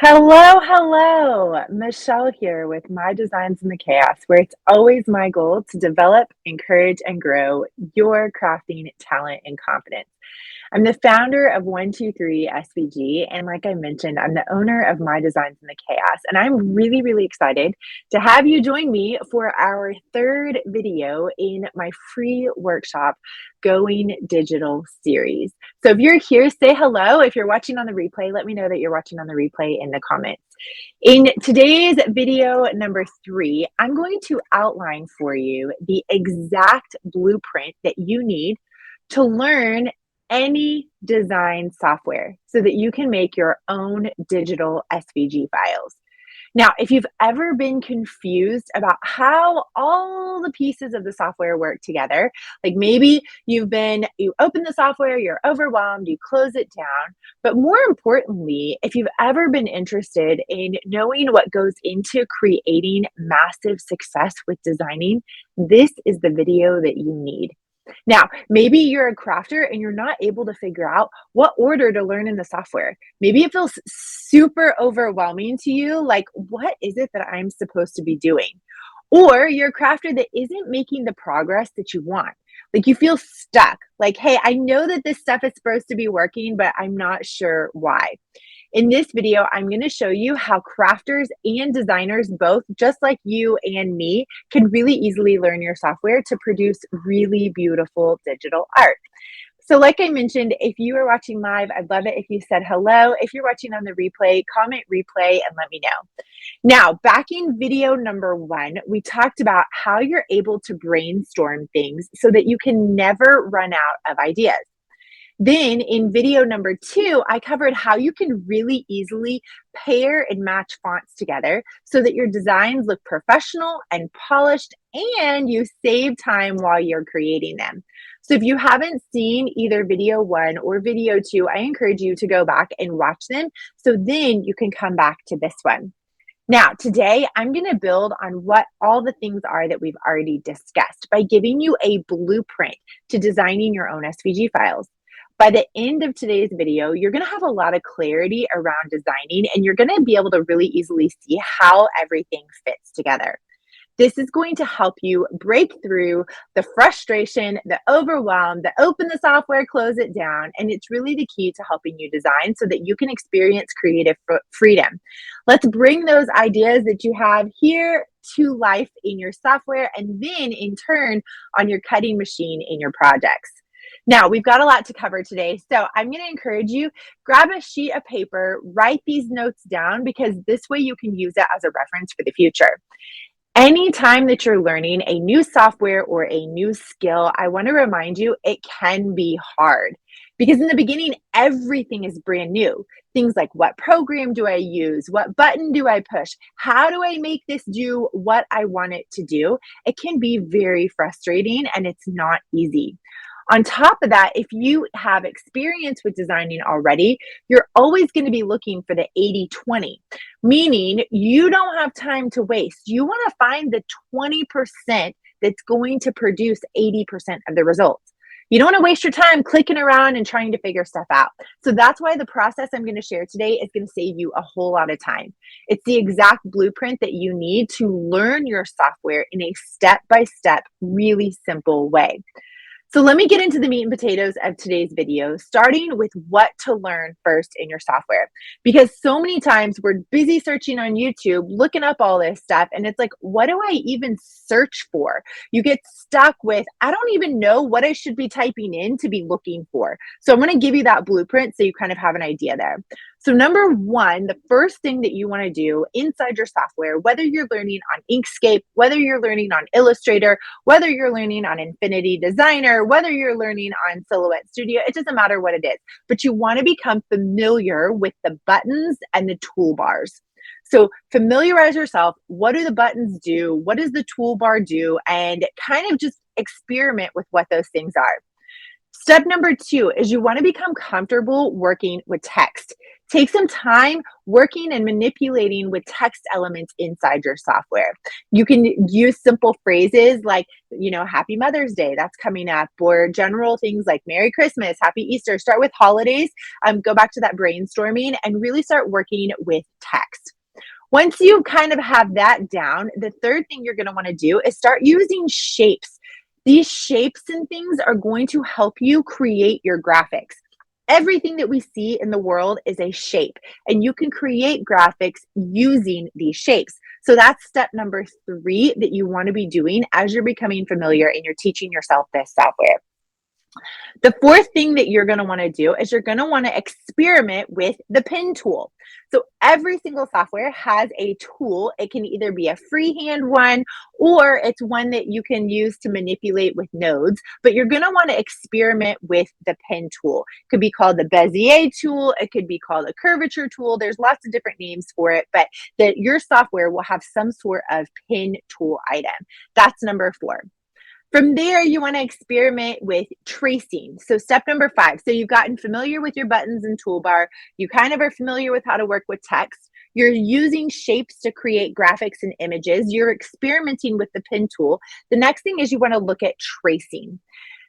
Hello. Michelle here with My Designs in the Chaos, where it's always my goal to develop, encourage, and grow your crafting talent and confidence. I'm the founder of 123 SVG, and like I mentioned, I'm the owner of My Designs in the Chaos. And I'm really excited to have you join me for our third video in my free workshop, Going Digital series. So if you're here, say hello. If you're watching on the replay, let me know that you're watching on the replay in the comments. In today's video number 3, I'm going to outline for you the exact blueprint that you need to learn any design software so that you can make your own digital SVG files. Now, if you've ever been confused about how all the pieces of the software work together, like maybe you open the software, you're overwhelmed, you close it down, but more importantly, if you've ever been interested in knowing what goes into creating massive success with designing, this is the video that you need. Now, maybe you're a crafter and you're not able to figure out what order to learn in the software. Maybe it feels super overwhelming to you, like, what is it that I'm supposed to be doing? Or you're a crafter that isn't making the progress that you want. Like you feel stuck. Like, hey, I know that this stuff is supposed to be working, but I'm not sure why. In this video, I'm going to show you how crafters and designers, both just like you and me, can really easily learn your software to produce really beautiful digital art. So like I mentioned, if you are watching live, I'd love it if you said hello. If you're watching on the replay, comment replay and let me know. Now, back in video number 1, we talked about how you're able to brainstorm things so that you can never run out of ideas. Then in video number 2, I covered how you can really easily pair and match fonts together so that your designs look professional and polished and you save time while you're creating them. So if you haven't seen either video 1 or video 2, I encourage you to go back and watch them so then you can come back to this one. Now, today I'm going to build on what all the things are that we've already discussed by giving you a blueprint to designing your own SVG files. By the end of today's video, you're going to have a lot of clarity around designing and you're going to be able to really easily see how everything fits together. This is going to help you break through the frustration, the overwhelm, the open the software, close it down. And it's really the key to helping you design so that you can experience creative freedom. Let's bring those ideas that you have here to life in your software and then in turn on your cutting machine in your projects. Now, we've got a lot to cover today, so I'm going to encourage you, grab a sheet of paper, write these notes down because this way you can use it as a reference for the future. Anytime that you're learning a new software or a new skill, I want to remind you it can be hard because in the beginning, everything is brand new. Things like what program do I use? What button do I push? How do I make this do what I want it to do? It can be very frustrating and it's not easy. On top of that, if you have experience with designing already, you're always going to be looking for the 80/20, meaning you don't have time to waste. You want to find the 20% that's going to produce 80% of the results. You don't want to waste your time clicking around and trying to figure stuff out. So that's why the process I'm going to share today is going to save you a whole lot of time. It's the exact blueprint that you need to learn your software in a step-by-step, really simple way. So let me get into the meat and potatoes of today's video, starting with what to learn first in your software. Because so many times we're busy searching on YouTube, looking up all this stuff, and it's like, what do I even search for? You get stuck with, I don't even know what I should be typing in to be looking for. So I'm going to give you that blueprint so you kind of have an idea there. So number 1, the first thing that you want to do inside your software, whether you're learning on Inkscape, whether you're learning on Illustrator, whether you're learning on Infinity Designer, whether you're learning on Silhouette Studio, it doesn't matter what it is, but you want to become familiar with the buttons and the toolbars. So familiarize yourself. What do the buttons do? What does the toolbar do? And kind of just experiment with what those things are. Step number 2 is you want to become comfortable working with text. Take some time working and manipulating with text elements inside your software. You can use simple phrases like, Happy Mother's Day, that's coming up, or general things like Merry Christmas, Happy Easter. Start with holidays, go back to that brainstorming and really start working with text. Once you kind of have that down, the third thing you're going to want to do is start using shapes. These shapes and things are going to help you create your graphics. Everything that we see in the world is a shape, and you can create graphics using these shapes. So that's step number 3 that you want to be doing as you're becoming familiar and you're teaching yourself this software. The fourth thing that you're going to want to do is you're going to want to experiment with the pen tool. So every single software has a tool. It can either be a freehand one or it's one that you can use to manipulate with nodes, but you're going to want to experiment with the pen tool. It could be called the Bezier tool. It could be called a curvature tool. There's lots of different names for it, but that your software will have some sort of pen tool item. That's number 4. From there, you want to experiment with tracing. So step number 5. So you've gotten familiar with your buttons and toolbar. You kind of are familiar with how to work with text. You're using shapes to create graphics and images. You're experimenting with the pen tool. The next thing is you want to look at tracing.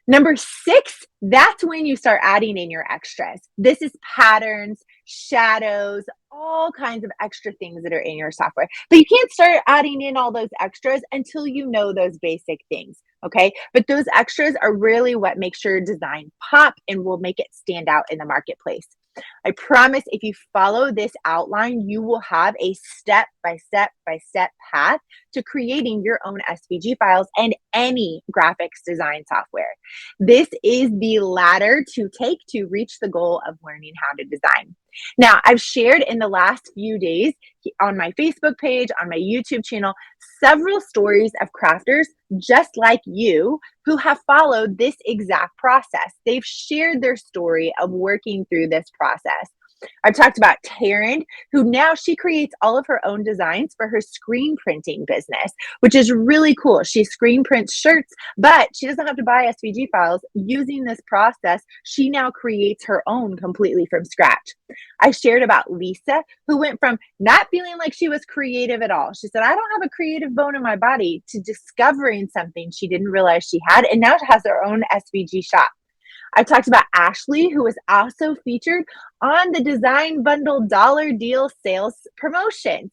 Number 6, that's when you start adding in your extras. This is patterns, shadows, all kinds of extra things that are in your software. But you can't start adding in all those extras until you know those basic things, okay? But those extras are really what makes your design pop and will make it stand out in the marketplace. I promise if you follow this outline, you will have a step by step by step path to creating your own SVG files and any graphics design software. This is the ladder to take to reach the goal of learning how to design. Now, I've shared in the last few days on my Facebook page, on my YouTube channel, several stories of crafters just like you who have followed this exact process. They've shared their story of working through this process. I've talked about Taryn, who now she creates all of her own designs for her screen printing business, which is really cool. She screen prints shirts, but she doesn't have to buy SVG files. Using this process, she now creates her own completely from scratch. I shared about Lisa, who went from not feeling like she was creative at all. She said, I don't have a creative bone in my body, to discovering something she didn't realize she had, and now she has her own SVG shop. I talked about Ashley, who was also featured on the Design Bundle Dollar Deal sales promotion.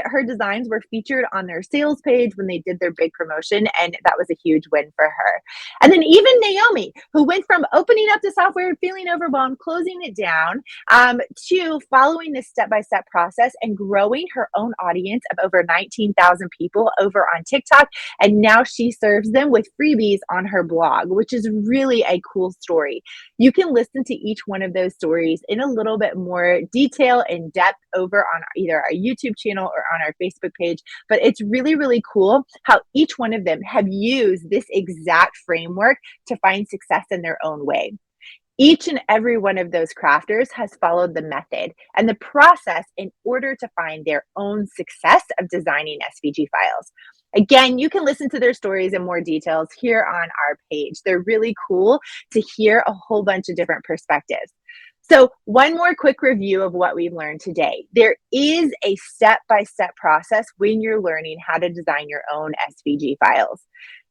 Her designs were featured on their sales page when they did their big promotion, and that was a huge win for her. And then even Naomi, who went from opening up the software, feeling overwhelmed, closing it down, to following this step-by-step process and growing her own audience of over 19,000 people over on TikTok. And now she serves them with freebies on her blog, which is really a cool story. You can listen to each one of those stories in a little bit more detail and depth over on either our YouTube channel or on our Facebook page. But it's really, really cool how each one of them have used this exact framework to find success in their own way. Each and every one of those crafters has followed the method and the process in order to find their own success of designing SVG files. Again, you can listen to their stories in more details here on our page. They're really cool to hear a whole bunch of different perspectives. So one more quick review of what we've learned today. There is a step-by-step process when you're learning how to design your own SVG files.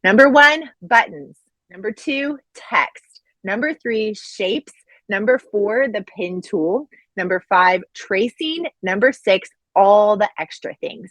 Number 1, buttons. Number 2, text. Number 3, shapes. Number 4, the pen tool. Number 5, tracing. Number 6, all the extra things.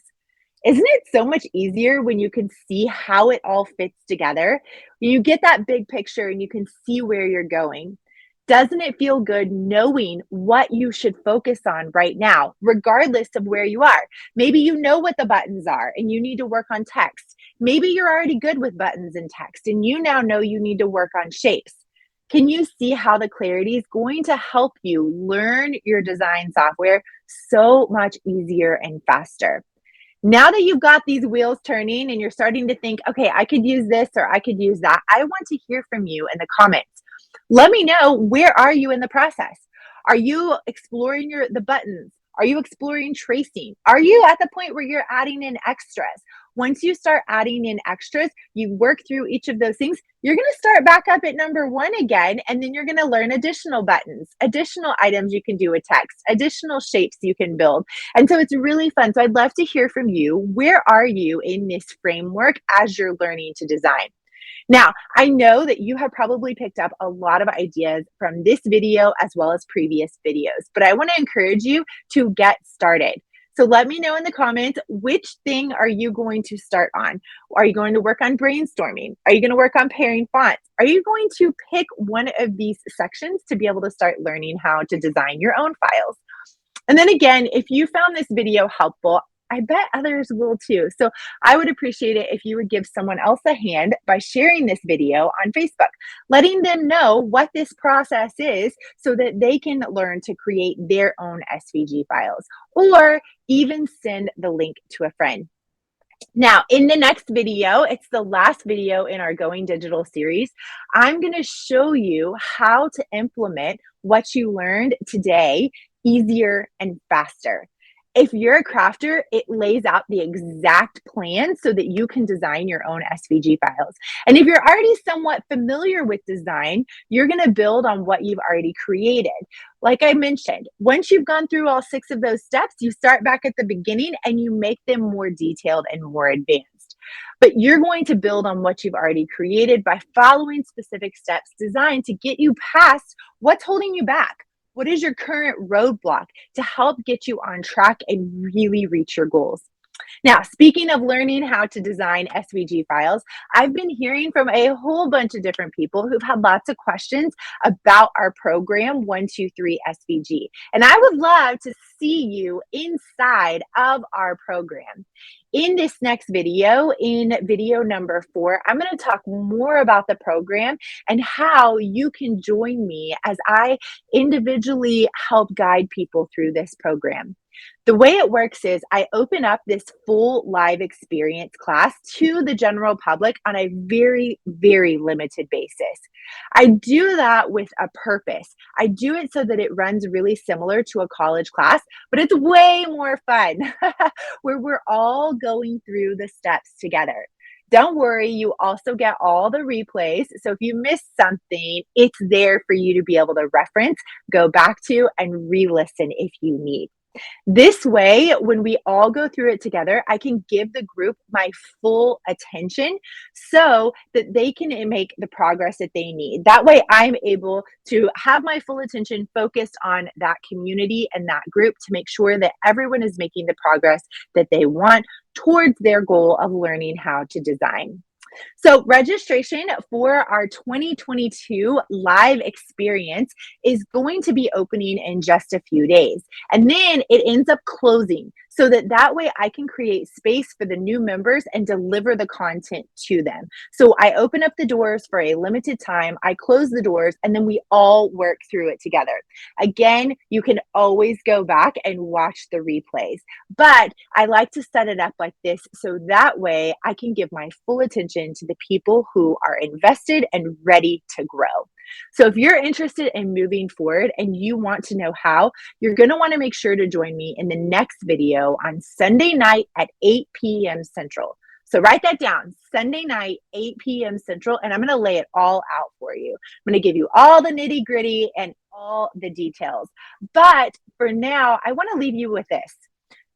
Isn't it so much easier when you can see how it all fits together? You get that big picture and you can see where you're going. Doesn't it feel good knowing what you should focus on right now, regardless of where you are? Maybe you know what the buttons are and you need to work on text. Maybe you're already good with buttons and text and you now know you need to work on shapes. Can you see how the clarity is going to help you learn your design software so much easier and faster? Now that you've got these wheels turning and you're starting to think, okay, I could use this or I could use that, I want to hear from you in the comments. Let me know, where are you in the process? Are you exploring the buttons? Are you exploring tracing? Are you at the point where you're adding in extras? Once you start adding in extras, you work through each of those things, you're going to start back up at number one again, and then you're going to learn additional buttons, additional items you can do with text, additional shapes you can build. And so it's really fun. So I'd love to hear from you. Where are you in this framework as you're learning to design? Now, I know that you have probably picked up a lot of ideas from this video as well as previous videos, but I want to encourage you to get started. So let me know in the comments, which thing are you going to start on? Are you going to work on brainstorming? Are you going to work on pairing fonts? Are you going to pick one of these sections to be able to start learning how to design your own files? And then again, if you found this video helpful, I bet others will too. So I would appreciate it if you would give someone else a hand by sharing this video on Facebook, letting them know what this process is so that they can learn to create their own SVG files, or even send the link to a friend. Now, in the next video, it's the last video in our Going Digital series, I'm going to show you how to implement what you learned today easier and faster. If you're a crafter, it lays out the exact plan so that you can design your own SVG files. And if you're already somewhat familiar with design, you're going to build on what you've already created. Like I mentioned, once you've gone through all 6 of those steps, you start back at the beginning and you make them more detailed and more advanced. But you're going to build on what you've already created by following specific steps designed to get you past what's holding you back. What is your current roadblock to help get you on track and really reach your goals? Now, speaking of learning how to design SVG files, I've been hearing from a whole bunch of different people who've had lots of questions about our program 123 SVG. And I would love to see you inside of our program. In this next video, in video number 4, I'm going to talk more about the program and how you can join me as I individually help guide people through this program. The way it works is I open up this full live experience class to the general public on a very, very limited basis. I do that with a purpose. I do it so that it runs really similar to a college class, but it's way more fun where we're all going through the steps together. Don't worry, you also get all the replays. So if you miss something, it's there for you to be able to reference, go back to, and re-listen if you need. This way, when we all go through it together, I can give the group my full attention so that they can make the progress that they need. That way, I'm able to have my full attention focused on that community and that group to make sure that everyone is making the progress that they want towards their goal of learning how to design. So registration for our 2022 live experience is going to be opening in just a few days. And then it ends up closing so that way I can create space for the new members and deliver the content to them. So I open up the doors for a limited time, I close the doors, and then we all work through it together. Again, you can always go back and watch the replays, but I like to set it up like this so that way I can give my full attention to the people who are invested and ready to grow. So if you're interested in moving forward and you want to know how, you're going to want to make sure to join me in the next video on Sunday night at 8 p.m. Central. So write that down, Sunday night, 8 p.m. Central, and I'm going to lay it all out for you. I'm going to give you all the nitty gritty and all the details. But for now, I want to leave you with this.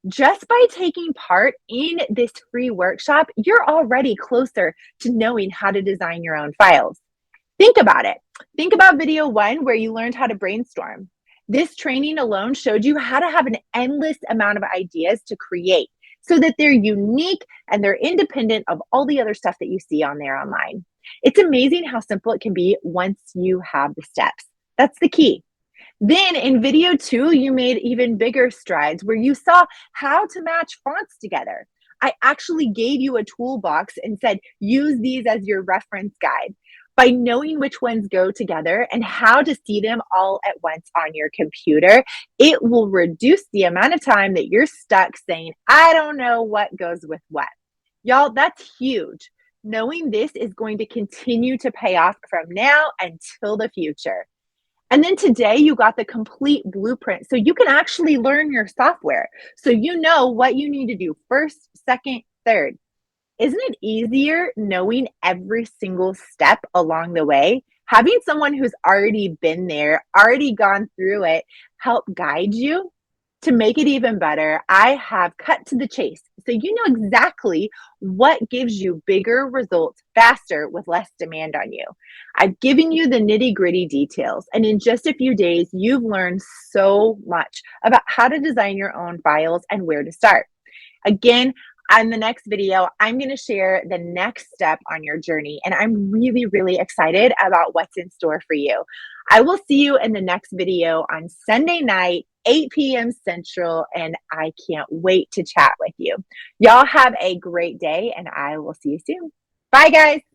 Just by taking part in this free workshop, you're already closer to knowing how to design your own files. Think about it. Think about video 1 where you learned how to brainstorm. This training alone showed you how to have an endless amount of ideas to create so that they're unique and they're independent of all the other stuff that you see on there online. It's amazing how simple it can be once you have the steps. That's the key. Then in video 2, you made even bigger strides where you saw how to match fonts together. I actually gave you a toolbox and said, use these as your reference guide. By knowing which ones go together and how to see them all at once on your computer, it will reduce the amount of time that you're stuck saying, I don't know what goes with what. Y'all, that's huge. Knowing this is going to continue to pay off from now until the future. And then today you got the complete blueprint so you can actually learn your software. So you know what you need to do first, second, third. Isn't it easier knowing every single step along the way? Having someone who's already been there, already gone through it, help guide you to make it even better. I have cut to the chase. So you know exactly what gives you bigger results faster with less demand on you. I've given you the nitty gritty details, and in just a few days, you've learned so much about how to design your own files and where to start. Again, on the next video, I'm going to share the next step on your journey, and I'm really, really excited about what's in store for you. I will see you in the next video on Sunday night, 8 p.m. Central, and I can't wait to chat with you. Y'all have a great day, and I will see you soon. Bye, guys.